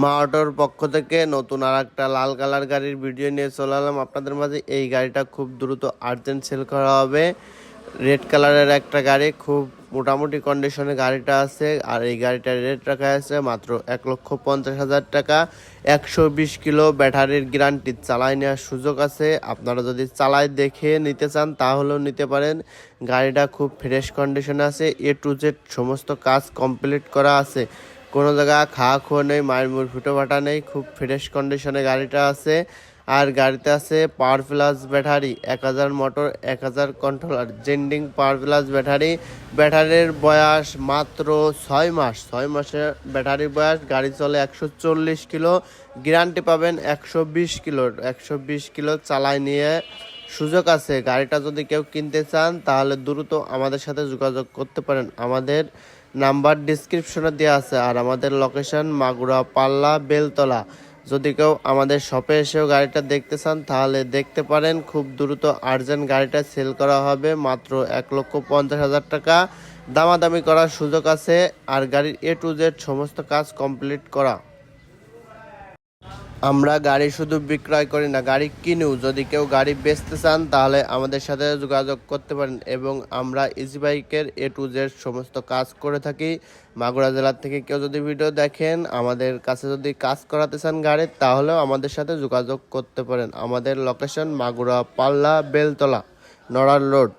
মা অটোর পক্ষ থেকে নতুন আর একটা লাল কালার গাড়ির ভিডিও নিয়ে চলে এলাম আপনাদের মাঝে। এই গাড়িটা খুব দ্রুত আর্জেন্ট সেল করা হবে। রেড কালারের একটা গাড়ি, খুব মোটামুটি কন্ডিশনে গাড়িটা আছে। আর এই গাড়িটার রেট রাখা আছে মাত্র 1,50,000 টাকা। 120 কিলো ব্যাটারির গ্যারান্টি, চালাই নেওয়ার সুযোগ আছে। আপনারা যদি চালাই দেখে নিতে চান তাহলেও নিতে পারেন। গাড়িটা খুব ফ্রেশ কন্ডিশনে আছে, A to Z সমস্ত কাজ কমপ্লিট করা আছে। কোনো জায়গা খাওয়া খোয়া নেই, মায়ের মুড় ফুটো ফাটা নেই, খুব ফ্রেশ কন্ডিশনে গাড়িটা আছে। আর গাড়িতে আছে power plus battery, 1000 motor, 1000 controller, জেন্ডিং পাওয়ার প্লাস ব্যাটারি। ব্যাটারির বয়স মাত্র 6 মাস, 6 মাসের ব্যাটারির বয়স। গাড়ি চলে 140 কিলো, গ্যারান্টি পাবেন 120 কিলোর। 120 কিলো চালায় নিয়ে সুযোগ আছে। গাড়িটা যদি কেউ কিনতে চান তাহলে দ্রুত আমাদের সাথে যোগাযোগ করতে পারেন। আমাদের নাম্বার ডিসক্রিপশনে দেওয়া আছে। আর আমাদের লোকেশন মাগুরা, পাল্লা, বেলতলা। যদি কেউ আমাদের শপে এসেও গাড়িটা দেখতে চান তাহলে দেখতে পারেন। খুব দ্রুত আর্জেন্ট গাড়িটা সেল করা হবে মাত্র 1,50,000 টাকা। দামাদামি করার সুযোগ আছে। আর গাড়ির A to Z সমস্ত কাজ কমপ্লিট করা। আমরা গাড়ি শুধু বিক্রয় করি না, গাড়ি কিনেও। যদি কেউ গাড়ি বেচতে চান তাহলে আমাদের সাথে যোগাযোগ করতে পারেন। এবং আমরা ইজি বাইকের A to Z সমস্ত কাজ করে থাকি। মাগুরা জেলার থেকে কেউ যদি ভিডিও দেখেন, আমাদের কাছে যদি কাজ করাতে চান গাড়ির, তাহলেও আমাদের সাথে যোগাযোগ করতে পারেন। আমাদের লোকেশন মাগুরা, পাল্লা, বেলতলা, নড়ার রোড।